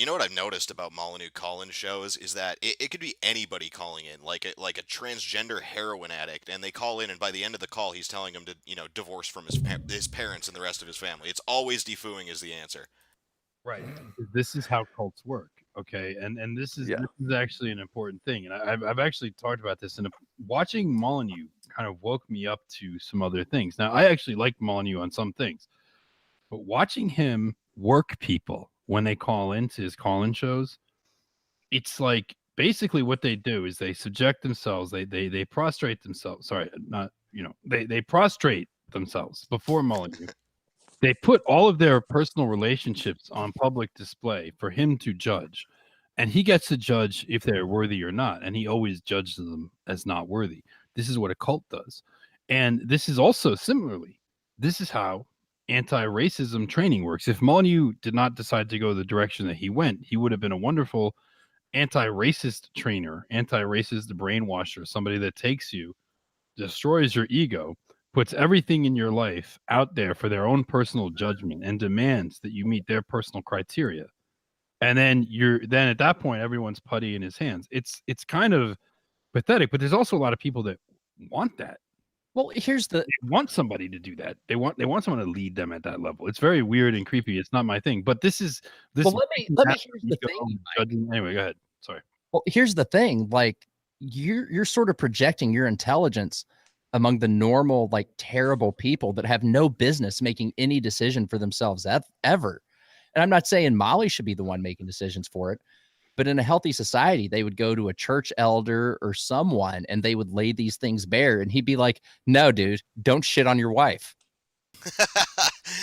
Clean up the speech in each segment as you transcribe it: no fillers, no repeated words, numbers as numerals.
You know what I've noticed about Molyneux call-in shows is that it could be anybody calling in, like a transgender heroin addict, and they call in, and by the end of the call, he's telling them to, divorce from his parents and the rest of his family. It's always defooing is the answer. Right. This is how cults work. Okay. And Yeah. this is actually an important thing. And I've actually talked about this, and watching Molyneux kind of woke me up to some other things. Now, I actually like Molyneux on some things, but watching him work people when they call into his call-in shows, it's like basically what they do is they subject themselves, they prostrate themselves. Sorry, not, they prostrate themselves before Molyneux. They put all of their personal relationships on public display for him to judge. And he gets to judge if they're worthy or not. And he always judges them as not worthy. This is what a cult does. And this is also similarly, this is how anti-racism training works. If Molyneux did not decide to go the direction that he went, he would have been a wonderful anti-racist trainer, anti-racist brainwasher, somebody that takes you, destroys your ego, puts everything in your life out there for their own personal judgment and demands that you meet their personal criteria. And then at that point everyone's putty in his hands. It's kind of pathetic, but there's also a lot of people that want that. Well, here's the They want somebody to do that. They want someone to lead them at that level. It's very weird and creepy. It's not my thing. But this well, let me here's the thing. judging. Anyway, go ahead. Sorry. Well, here's the thing. Like you're sort of projecting your intelligence among the normal, like terrible people that have no business making any decision for themselves ever. And I'm not saying Molly should be the one making decisions for it, but in a healthy society, they would go to a church elder or someone and they would lay these things bare. And he'd be like, no, dude, don't shit on your wife.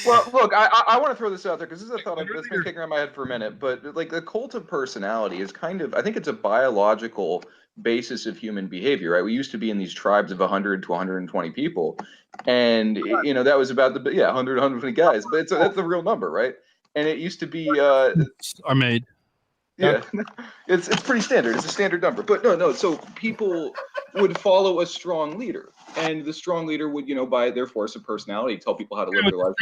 Well, look, I want to throw this out there because this is a thought that's been kicking around my head for a minute. But like the cult of personality is kind of, I think it's a biological basis of human behavior, right? We used to be in these tribes of 100 to 120 people, and that was about 100 120 guys, but that's the real number, right? And it used to be are made. Yeah, it's pretty standard. It's a standard number. But no. So people would follow a strong leader, and the strong leader would, by their force of personality, tell people how to live their life.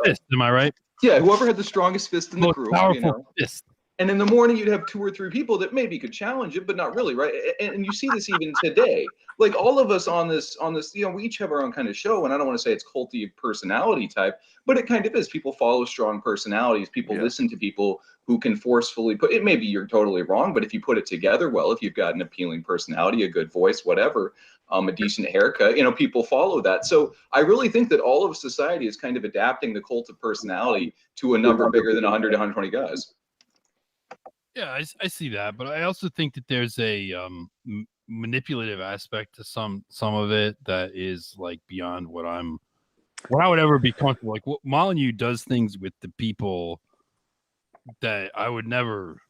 Fist, am I right? Yeah, whoever had the strongest fist in the group, powerful fist. And in the morning, you'd have 2 or 3 people that maybe could challenge it, but not really, right? And you see this even today. Like all of us on this, we each have our own kind of show, and I don't want to say it's culty personality type, but it kind of is. People follow strong personalities. People listen to people who can forcefully put it. Maybe you're totally wrong, but if you put it together well, if you've got an appealing personality, a good voice, whatever, a decent haircut, people follow that. So I really think that all of society is kind of adapting the cult of personality to a number bigger than 100 to 120 guys. Yeah, I see that, but I also think that there's a manipulative aspect to some of it that is like beyond what I would ever be comfortable. Like Molyneux does things with the people that I would never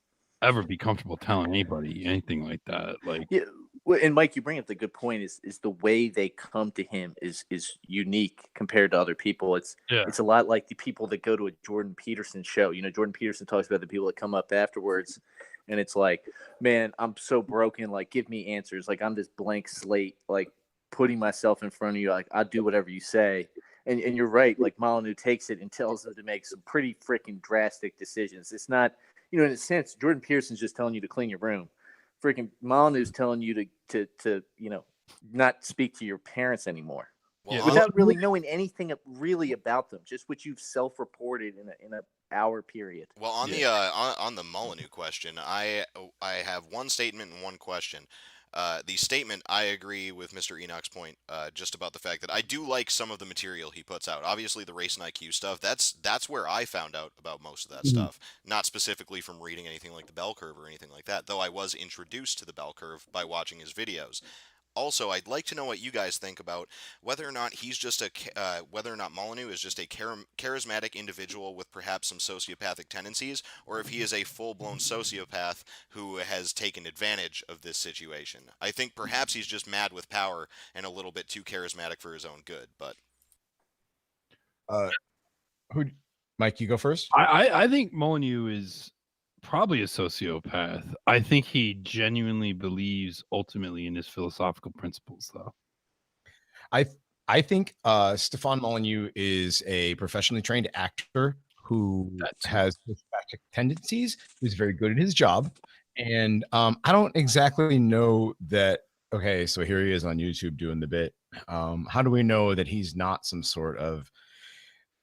ever be comfortable telling anybody anything like that. Like, yeah. Well, and Mike, you bring up the good point is the way they come to him is unique compared to other people. It's a lot like the people that go to a Jordan Peterson show. Jordan Peterson talks about the people that come up afterwards, and it's like, man, I'm so broken. Like, give me answers. Like, I'm this blank slate. Like, putting myself in front of you. Like, I'll do whatever you say. And you're right. Like, Molyneux takes it and tells them to make some pretty freaking drastic decisions. It's not, in a sense, Jordan Peterson's just telling you to clean your room. Freaking Molyneux's telling you to not speak to your parents anymore, without really knowing anything really about them, just what you've self-reported in a hour period. Well, on the Molyneux question, I have one statement and one question. The statement, I agree with Mr. Enoch's point, just about the fact that I do like some of the material he puts out. Obviously, the race and IQ stuff, that's where I found out about most of that stuff. Not specifically from reading anything like the bell curve or anything like that, though I was introduced to the bell curve by watching his videos. Also, I'd like to know what you guys think about whether or not whether or not Molyneux is just a charismatic individual with perhaps some sociopathic tendencies, or if he is a full-blown sociopath who has taken advantage of this situation. I think perhaps he's just mad with power and a little bit too charismatic for his own good. But Mike, you go first. I think Molyneux is probably a sociopath. I think he genuinely believes ultimately in his philosophical principles, though. I think Stefan Molyneux is a professionally trained actor who has pushed back tendencies. He was very good at his job. And I don't exactly know that. Okay, so here he is on YouTube doing the bit. How do we know that he's not some sort of,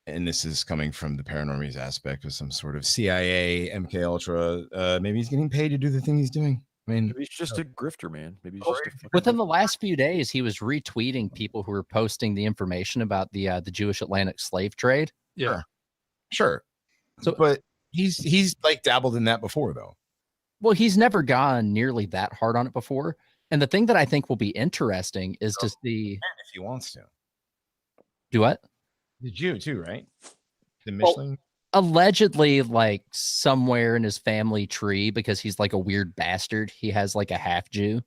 and this is coming from the paranormies aspect, of some sort of CIA, MK Ultra? Maybe he's getting paid to do the thing he's doing. I mean, maybe he's just a grifter, man. Maybe he's just a Within the last few days, he was retweeting people who were posting the information about the Jewish Atlantic slave trade. Yeah, sure. So, but he's like dabbled in that before, though. Well, he's never gone nearly that hard on it before. And the thing that I think will be interesting is to see if he wants to do what? The Jew too, right? The Michelin. Allegedly, like somewhere in his family tree, because he's like a weird bastard. He has like a half Jew.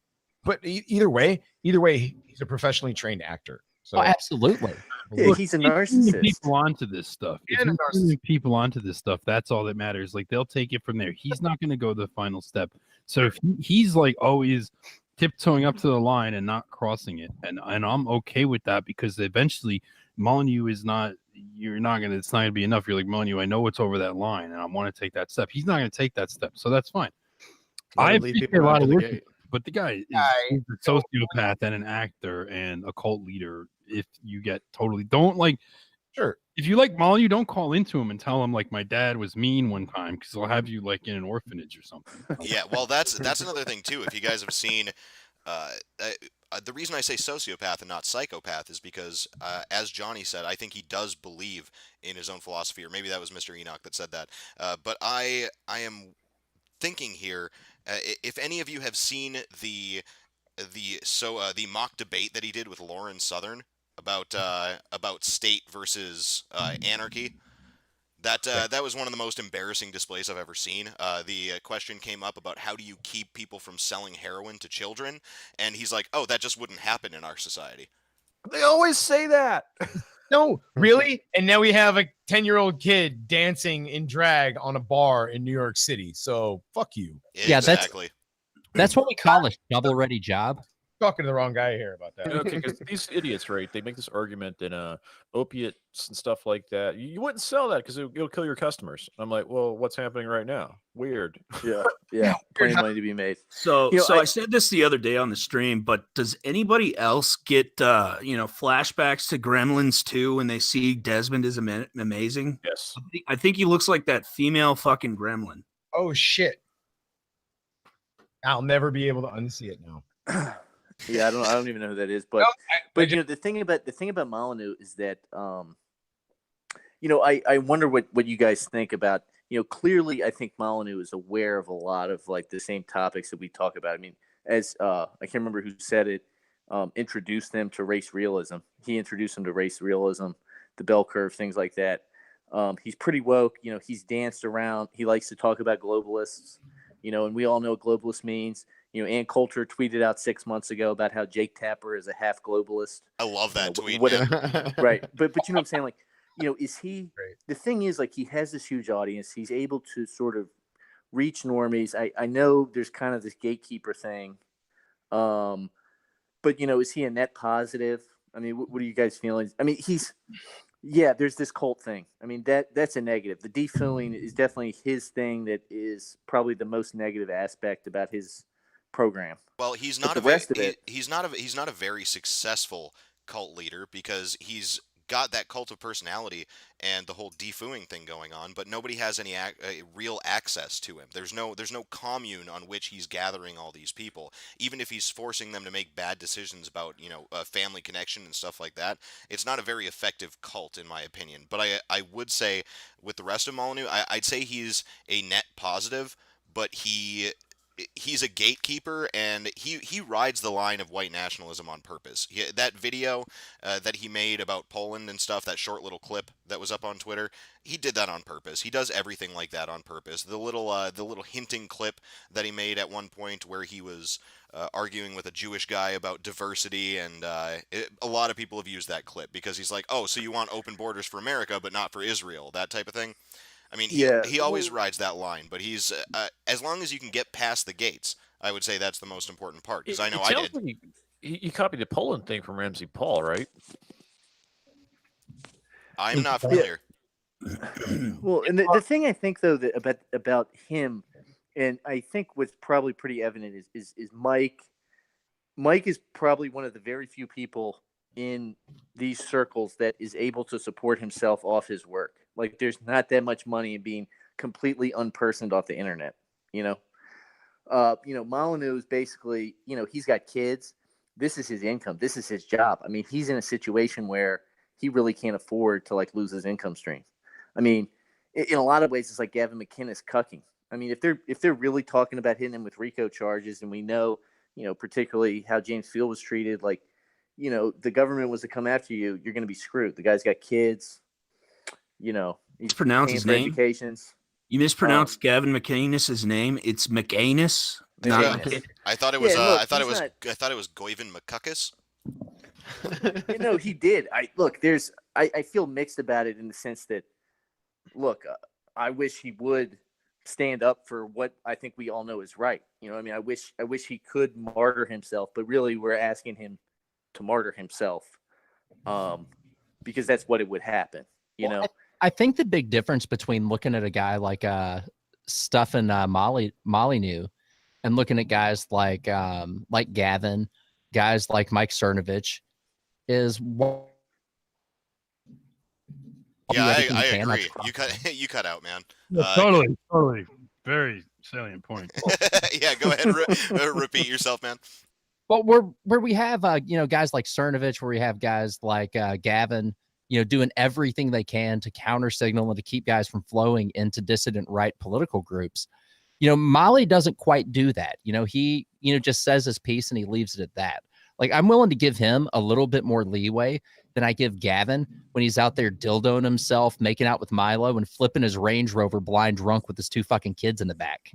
But either way, he's a professionally trained actor. So absolutely. Yeah, he's a narcissist. People onto this stuff. If you're bringing people onto this stuff, that's all that matters. Like they'll take it from there. He's not going to go the final step. So if he's like always tiptoeing up to the line and not crossing it, and I'm okay with that, because eventually Molyneux is not. You're not gonna. It's not gonna be enough. You're like, Molyneux, I know what's over that line, and I want to take that step. He's not gonna take that step, so that's fine. I appreciate a lot of work, but the guy is a sociopath and an actor and a cult leader. If you get totally don't like, sure. If you like Molyneux, don't call into him and tell him like my dad was mean one time, because he'll have you like in an orphanage or something. Yeah, well, that's another thing too. If you guys have seen, the reason I say sociopath and not psychopath is because, as Johnny said, I think he does believe in his own philosophy, or maybe that was Mr. Enoch that said that. But I am thinking here, if any of you have seen the mock debate that he did with Lauren Southern about state versus anarchy. That was one of the most embarrassing displays I've ever seen. The question came up about how do you keep people from selling heroin to children, and he's like, "Oh, that just wouldn't happen in our society." They always say that. No, really? And now we have a 10-year-old kid dancing in drag on a bar in New York City. So fuck you. Yeah, exactly. That's what we call a shovel-ready job. Talking to the wrong guy here about that. Okay, because these idiots, right? They make this argument that opiates and stuff like that. You wouldn't sell that because it'll kill your customers. I'm like, well, what's happening right now? Weird. Yeah, plenty of money to be made. So, I said this the other day on the stream, but does anybody else get flashbacks to Gremlins 2 when they see Desmond is amazing? Yes, I think he looks like that female fucking gremlin. Oh shit! I'll never be able to unsee it now. Yeah, I don't even know who that is, but the thing about Molyneux is that I wonder what you guys think about. Clearly I think Molyneux is aware of a lot of like the same topics that we talk about. I mean, as I can't remember who said it, introduced them to race realism. He introduced them to race realism, the bell curve, things like that. He's pretty woke. He's danced around. He likes to talk about globalists. And we all know what globalist means. Ann Coulter tweeted out 6 months ago about how Jake Tapper is a half globalist. I love that tweet. Right. But you know what I'm saying? Like, is he, the thing is, like, he has this huge audience. He's able to sort of reach normies. I know there's kind of this gatekeeper thing. But, is he a net positive? I mean, what are you guys feeling? I mean, there's this cult thing. I mean, that's a negative. The defooing is definitely his thing that is probably the most negative aspect about his program. Well, he's not he's not a very successful cult leader, because he's got that cult of personality and the whole defooing thing going on, but nobody has any real access to him. There's no commune on which he's gathering all these people. Even if he's forcing them to make bad decisions about family connection and stuff like that, it's not a very effective cult in my opinion. But I would say with the rest of Molyneux, I'd say he's a net positive, but he's a gatekeeper, and he rides the line of white nationalism on purpose. That video that he made about Poland and stuff, that short little clip that was up on Twitter, he did that on purpose. He does everything like that on purpose. The little hinting clip that he made at one point where he was arguing with a Jewish guy about diversity, and a lot of people have used that clip because he's like, oh, so you want open borders for America but not for Israel, that type of thing. I mean, he always rides that line, but he's as long as you can get past the gates, I would say that's the most important part, because I know I did. Like he copied the Poland thing from Ramsey Paul, right? I'm not familiar. Well, and the thing I think though that about him, and I think what's probably pretty evident is Mike. Mike is probably one of the very few people in these circles that is able to support himself off his work. Like, there's not that much money in being completely unpersoned off the internet. Molyneux is basically, he's got kids. This is his income. This is his job. I mean, he's in a situation where he really can't afford to like lose his income stream. I mean, in a lot of ways, it's like Gavin McInnes cucking. I mean, if they're really talking about hitting him with RICO charges, and we know, particularly how James Field was treated, like, the government was to come after you, you're going to be screwed. The guy's got kids, he's Pronounce his name. Educations. You mispronounced Gavin McInnes' name. It's McAnus. I thought it was. I thought it was Goyven McCuckus. He did. I feel mixed about it in the sense that, look, I wish he would stand up for what I think we all know is right. I wish he could martyr himself, but really we're asking him to martyr himself, because that's what it would happen. I think the big difference between looking at a guy like Stefan Molyneux and looking at guys like Gavin, guys like Mike Cernovich, is I agree. You cut out, man. Yeah, totally. Very salient point. Yeah, go ahead. Repeat yourself, man. But where we have guys like Cernovich, where we have guys like Gavin, doing everything they can to counter signal and to keep guys from flowing into dissident right political groups. Molly doesn't quite do that. He just says his piece and he leaves it at that. Like, I'm willing to give him a little bit more leeway than I give Gavin when he's out there dildoing himself, making out with Milo, and flipping his Range Rover blind drunk with his 2 fucking kids in the back.